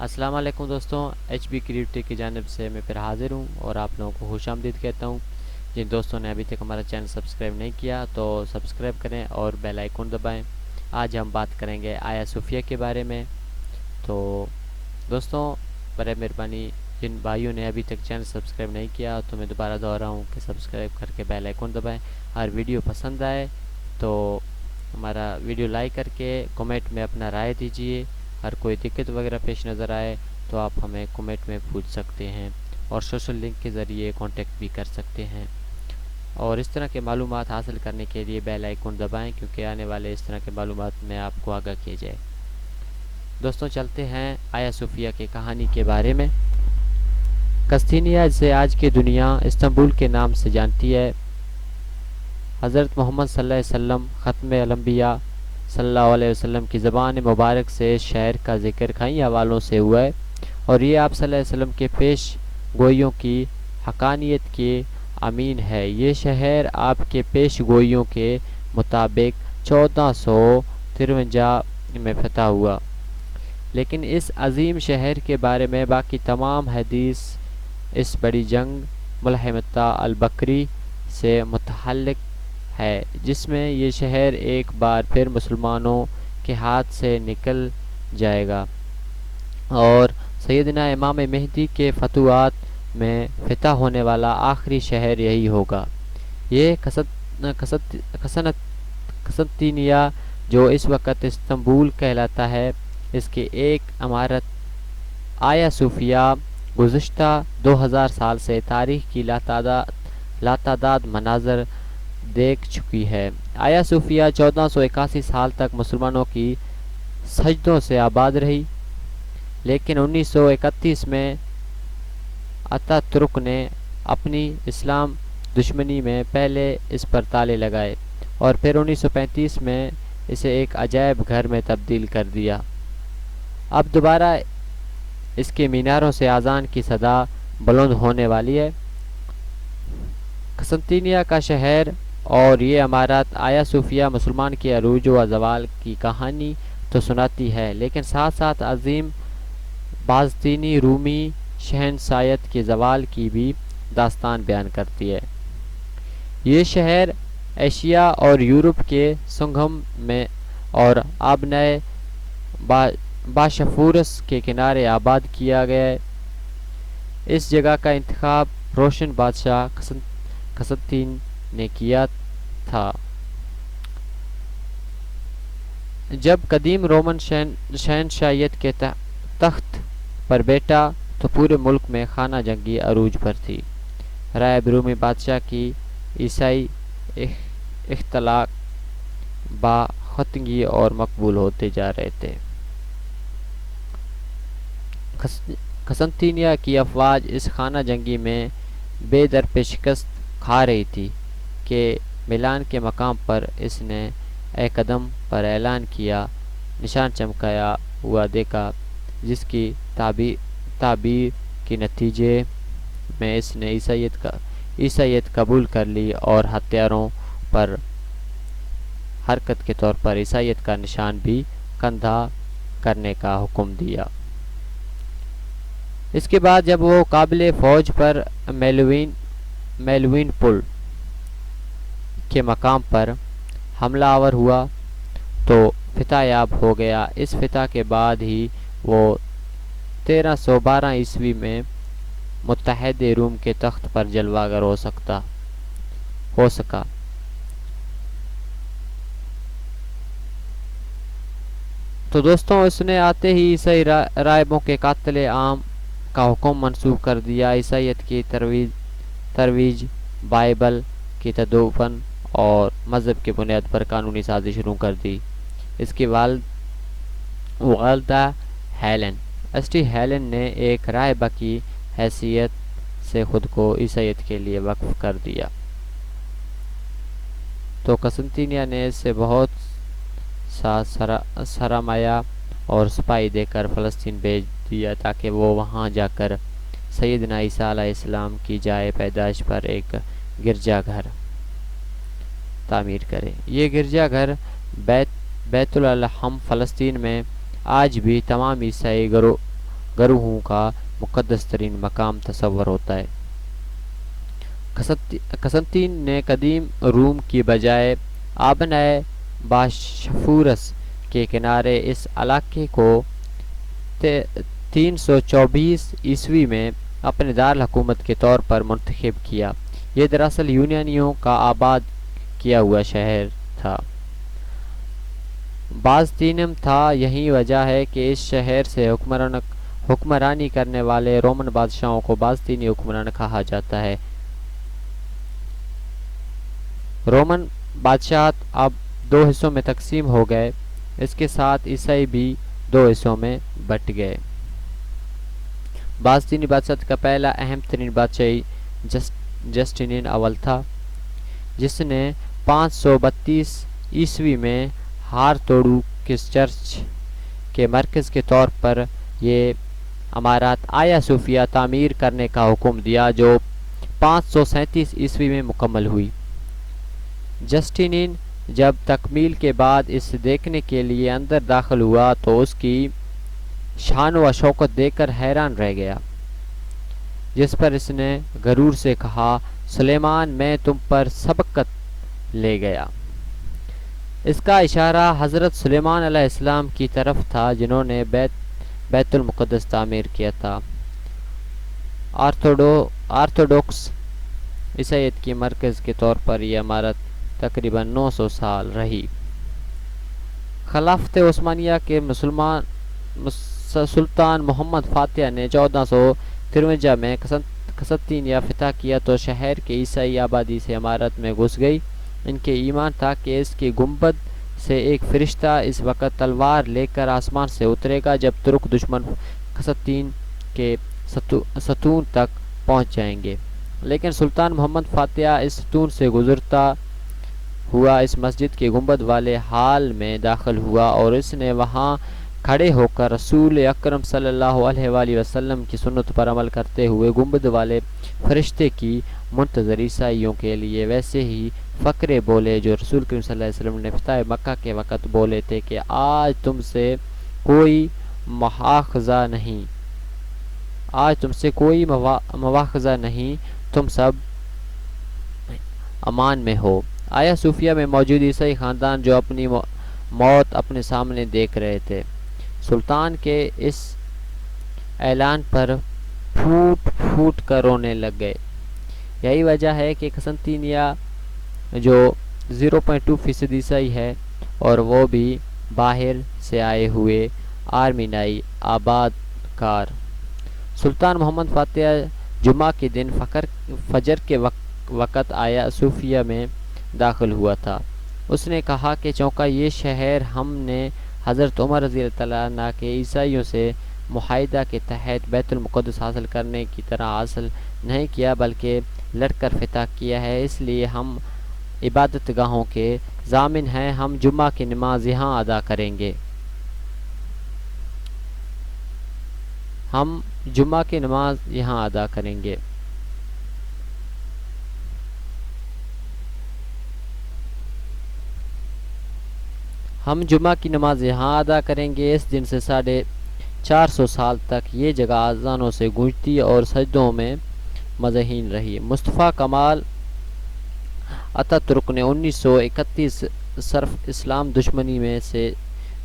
السلام علیکم دوستوں، ایچ بی کریٹو کی جانب سے میں پھر حاضر ہوں اور آپ لوگوں کو خوش آمدید کہتا ہوں۔ جن دوستوں نے ابھی تک ہمارا چینل سبسکرائب نہیں کیا تو سبسکرائب کریں اور بیل آئیکن دبائیں۔ آج ہم بات کریں گے آیا صوفیہ کے بارے میں۔ تو دوستوں، برائے مہربانی جن بھائیوں نے ابھی تک چینل سبسکرائب نہیں کیا تو میں دوبارہ دہراؤں کہ سبسکرائب کر کے بیل آئیکن دبائیں۔ اور ویڈیو پسند آئے تو ہمارا ویڈیو لائک کر کے کمنٹ میں اپنا رائے دیجیے۔ ہر کوئی دقت وغیرہ پیش نظر آئے تو آپ ہمیں کمنٹ میں پوچھ سکتے ہیں اور سوشل لنک کے ذریعے کانٹیکٹ بھی کر سکتے ہیں۔ اور اس طرح کے معلومات حاصل کرنے کے لیے بیل آئیکن دبائیں کیونکہ آنے والے اس طرح کے معلومات میں آپ کو آگاہ کیے جائے۔ دوستوں، چلتے ہیں آیا صوفیہ کی کہانی کے بارے میں۔ قسطنطنیہ جسے آج کی دنیا استنبول کے نام سے جانتی ہے، حضرت محمد صلی اللہ علیہ وسلم ختم الانبیاء صلی اللہ علیہ وسلم کی زبان مبارک سے اس شہر کا ذکر کئی حوالوں سے ہوا ہے، اور یہ آپ صلی اللہ علیہ وسلم کے پیش گوئیوں کی حقانیت کے امین ہے۔ یہ شہر آپ کے پیش گوئیوں کے مطابق 1453 میں فتح ہوا، لیکن اس عظیم شہر کے بارے میں باقی تمام حدیث اس بڑی جنگ ملحمۃ البکری سے متعلق ہے، جس میں یہ شہر ایک بار پھر مسلمانوں کے ہاتھ سے نکل جائے گا اور سیدنا امام مہدی کے فتوحات میں فتح ہونے والا آخری شہر یہی ہوگا۔ یہ قسطنطنیہ جو اس وقت استنبول کہلاتا ہے، اس کی ایک عمارت آیا صوفیہ گزشتہ 2000 سال سے تاریخ کی لاتعداد مناظر دیکھ چکی ہے۔ آیا صوفیہ 1481 سال تک مسلمانوں کی سجدوں سے آباد رہی، لیکن 1931 میں اتا ترک نے اپنی اسلام دشمنی میں پہلے اس پر تالے لگائے اور پھر 1935 میں اسے ایک عجائب گھر میں تبدیل کر دیا۔ اب دوبارہ اس کے میناروں سے اذان کی صدا بلند ہونے والی ہے۔ قسطنطنیہ کا شہر اور یہ عمارت آیا صوفیہ مسلمان کے عروج و زوال کی کہانی تو سناتی ہے، لیکن ساتھ ساتھ عظیم بازنطینی رومی شہنشاہیت کے زوال کی بھی داستان بیان کرتی ہے۔ یہ شہر ایشیا اور یورپ کے سنگم میں اور آبنائے باشفورس کے کنارے آباد کیا گیا ہے۔ اس جگہ کا انتخاب روشن بادشاہ قسطین نے کیا تھا۔ جب قدیم رومن شہنشاہیت کے تخت پر بیٹھا تو پورے ملک میں خانہ جنگی عروج پر تھی۔ رائے رومی بادشاہ کی عیسائی اختلاق باختگی اور مقبول ہوتے جا رہے تھے۔ قسطنطنیہ کی افواج اس خانہ جنگی میں بے در پہ شکست کھا رہی تھی کہ میلان کے مقام پر اس نے اے قدم پر اعلان کیا، نشان چمکایا ہوا دیکھا، جس کی تعبیر کے نتیجے میں اس نے عیسائیت قبول کر لی اور ہتھیاروں پر حرکت کے طور پر عیسائیت کا نشان بھی کندھا کرنے کا حکم دیا۔ اس کے بعد جب وہ قابل فوج پر میلوین پل کے مقام پر حملہ آور ہوا تو فتح یاب ہو گیا۔ اس فتح کے بعد ہی وہ 1312 عیسوی میں متحد روم کے تخت پر جلوہ گر ہو سکا۔ تو دوستوں، اس نے آتے ہی عیسائی راہبوں کے قتل عام کا حکم منسوخ کر دیا، عیسائیت کی ترویج، بائبل کی تدوین اور مذہب کی بنیاد پر قانونی سازی شروع کر دی۔ اس کی والدہ ہیلن نے ایک راہبہ کی حیثیت سے خود کو عیسائیت کے لیے وقف کر دیا، تو قسطنطنیہ نے اس سے بہت سا سرمایہ اور سپاہی دے کر فلسطین بھیج دیا تاکہ وہ وہاں جا کر سیدنا عیسیٰ علیہ السلام کی جائے پیدائش پر ایک گرجا گھر تعمیر کرے۔ یہ گرجا گھر بیت الحم فلسطین میں آج بھی تمام عیسائی گروہوں کا مقدس ترین مقام تصور ہوتا ہے۔ قسطنطین نے قدیم روم کی بجائے آبنائے باشفورس کے کنارے اس علاقے کو 324 عیسوی میں اپنے دارالحکومت کے طور پر منتخب کیا۔ یہ دراصل یونانیوں کا آباد کیا ہوا شہر تھا۔ بازطینم تھا۔ یہی وجہ ہے کہ اس شہر سے حکمرانی کرنے والے رومن بادشاہوں کو بازطینی حکمران کہا جاتا ہے۔ رومن بادشاہت اب 2 حصوں میں تقسیم ہو گئے، اس کے ساتھ عیسائی بھی 2 حصوں میں بٹ گئے۔ بازطینی بادشاہت کا پہلا اہم ترین بادشاہی جسٹینین اول تھا، جس نے 532 عیسوی میں ہارتوڈوکس چرچ کے مرکز کے طور پر یہ عمارت آیا صوفیہ تعمیر کرنے کا حکم دیا، جو 537 عیسوی میں مکمل ہوئی۔ جسٹینین جب تکمیل کے بعد اس دیکھنے کے لیے اندر داخل ہوا تو اس کی شان و شوکت دیکھ کر حیران رہ گیا، جس پر اس نے غرور سے کہا، سلیمان میں تم پر سبقت لے گیا۔ اس کا اشارہ حضرت سلیمان علیہ السلام کی طرف تھا، جنہوں نے بیت المقدس تعمیر کیا تھا۔ آرتھوڈوکس عیسائیت کی مرکز کے طور پر یہ عمارت تقریباً 900 سال رہی۔ خلافت عثمانیہ کے سلطان محمد فاتح نے 1453 میں قسطنطنیہ فتح کیا تو شہر کے عیسائی آبادی سے عمارت میں گھس گئی۔ ان کے ایمان تھا کہ اس کی گنبد سے ایک فرشتہ اس وقت تلوار لے کر آسمان سے اترے گا جب ترک دشمن قسطنطین کے ستون تک پہنچ جائیں گے، لیکن سلطان محمد فاتح اس ستون سے گزرتا ہوا اس مسجد کے گنبد والے ہال میں داخل ہوا اور اس نے وہاں کھڑے ہو کر رسول اکرم صلی اللہ علیہ وآلہ وسلم کی سنت پر عمل کرتے ہوئے گنبد والے فرشتے کی منتظر عیسائیوں کے لیے ویسے ہی فقرے بولے جو رسول کریم صلی اللہ علیہ وسلم نے فتح مکہ کے وقت بولے تھے کہ آج تم سے کوئی مواخذہ نہیں، تم سب امان میں ہو۔ آیا صوفیہ میں موجود عیسائی خاندان جو اپنی موت اپنے سامنے دیکھ رہے تھے، سلطان کے اس اعلان پر پھوٹ پھوٹ کر رونے لگ گئے۔ یہی وجہ ہے کہ قسطنطنیہ جو 0.2% عیسائی ہے اور وہ بھی باہر سے آئے ہوئے آرمینائی آباد کار۔ سلطان محمد فاتح جمعہ کے دن فجر کے وقت آیا صوفیہ میں داخل ہوا تھا۔ اس نے کہا کہ چونکہ یہ شہر ہم نے حضرت عمر رضی اللہ عنہ کے عیسائیوں سے معاہدہ کے تحت بیت المقدس حاصل کرنے کی طرح حاصل نہیں کیا بلکہ لڑ کر فتح کیا ہے، اس لیے ہم عبادت گاہوں کے ضامن ہیں، ہم جمعہ کی نماز یہاں ادا کریں گے۔ ہم جمعہ کی نماز یہاں ادا کریں گے۔ ہم جمعہ کی نماز یہاں ادا کریں گے۔ اس دن سے 450 سال تک یہ جگہ اذانوں سے گونجتی اور سجدوں میں مذہین رہی۔ مصطفیٰ کمال اتا ترک نے 1931 صرف اسلام دشمنی میں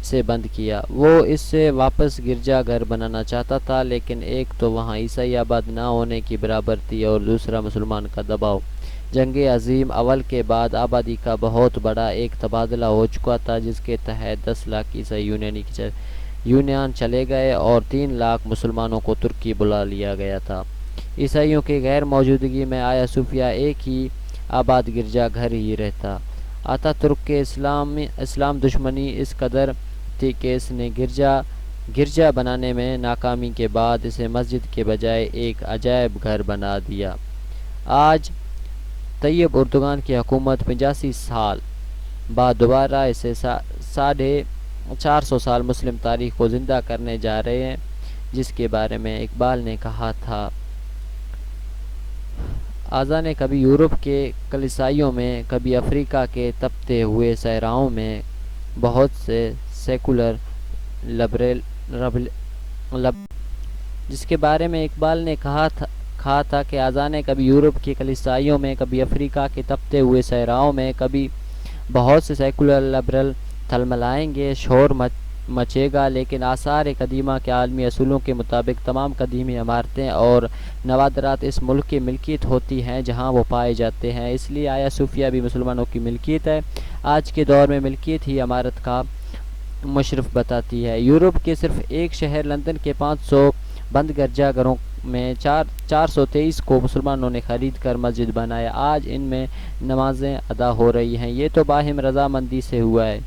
سے بند کیا۔ وہ اس سے واپس گرجا گھر بنانا چاہتا تھا، لیکن ایک تو وہاں عیسائی آباد نہ ہونے کی برابر تھی اور دوسرا مسلمان کا دباؤ۔ جنگ عظیم اول کے بعد آبادی کا بہت بڑا ایک تبادلہ ہو چکا تھا، جس کے تحت 10 لاکھ عیسائی یونان چلے گئے اور 3 لاکھ مسلمانوں کو ترکی بلا لیا گیا تھا۔ عیسائیوں کی غیر موجودگی میں آیا صوفیہ ایک ہی آباد گرجا گھر ہی رہتا۔ آتا ترک کے اسلام دشمنی اس قدر تھی کہ اس نے گرجا بنانے میں ناکامی کے بعد اسے مسجد کے بجائے ایک عجائب گھر بنا دیا۔ آج طیب اردگان کی حکومت 85 سال بعد دوبارہ اسے 450 سال مسلم تاریخ کو زندہ کرنے جا رہے ہیں، جس کے بارے میں اقبال نے کہا تھا، آذان نے کبھی یورپ کے کلیسائیوں میں، کبھی افریقہ کے تپتے ہوئے صحراؤں میں بہت سے سیکولر جس کے بارے میں اقبال نے کہا تھا کہ اذانیں کبھی یورپ کی کلیسائیوں میں، کبھی افریقہ کے تپتے ہوئے صحراؤں میں، کبھی بہت سے سیکولر لبرل تھلملائیں گے، شور مچے گا، لیکن آثار قدیمہ کے عالمی اصولوں کے مطابق تمام قدیمی عمارتیں اور نوادرات اس ملک کی ملکیت ہوتی ہیں جہاں وہ پائے جاتے ہیں۔ اس لیے آیا صوفیہ بھی مسلمانوں کی ملکیت ہے۔ آج کے دور میں ملکیت ہی عمارت کا مشرف بتاتی ہے۔ یورپ کے صرف ایک شہر لندن کے 500 بند گرجا گھروں میں 423 کو مسلمانوں نے خرید کر مسجد بنایا۔ آج ان میں نمازیں ادا ہو رہی ہیں۔ یہ تو باہم رضامندی سے ہوا ہے،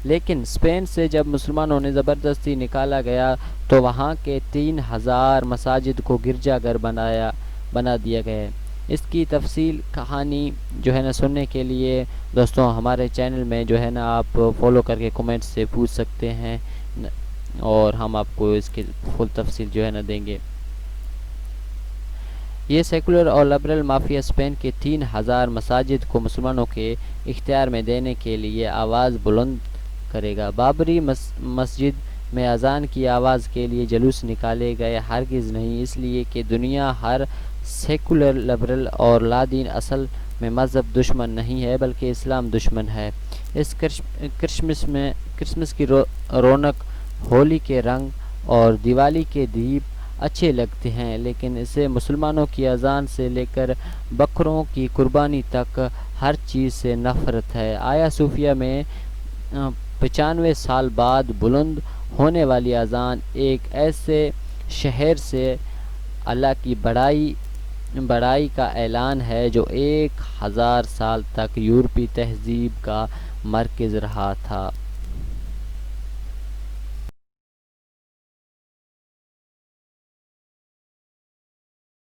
لیکن اسپین سے جب مسلمانوں نے زبردستی نکالا گیا تو وہاں کے 3000 مساجد کو گرجا گھر بنا دیا گیا ہے۔ اس کی تفصیل کہانی جو ہے نا سننے کے لیے دوستوں ہمارے چینل میں جو ہے نا آپ فالو کر کے کمنٹ سے پوچھ سکتے ہیں، اور ہم آپ کو اس کی فل تفصیل جو ہے نا دیں گے۔ یہ سیکولر اور لبرل مافیا اسپین کے 3000 مساجد کو مسلمانوں کے اختیار میں دینے کے لیے آواز بلند کرے گا۔ بابری مسجد میں اذان کی آواز کے لیے جلوس نکالے گئے، ہرگز نہیں، اس لیے کہ دنیا ہر سیکولر لبرل اور لادین اصل میں مذہب دشمن نہیں ہے بلکہ اسلام دشمن ہے۔ اس کرسمس کی رونق، ہولی کے رنگ اور دیوالی کے دیپ اچھے لگتے ہیں، لیکن اسے مسلمانوں کی اذان سے لے کر بکروں کی قربانی تک ہر چیز سے نفرت ہے۔ آیا صوفیہ میں 95 سال بعد بلند ہونے والی اذان ایک ایسے شہر سے اللہ کی بڑائی کا اعلان ہے جو 1000 سال تک یورپی تہذیب کا مرکز رہا تھا۔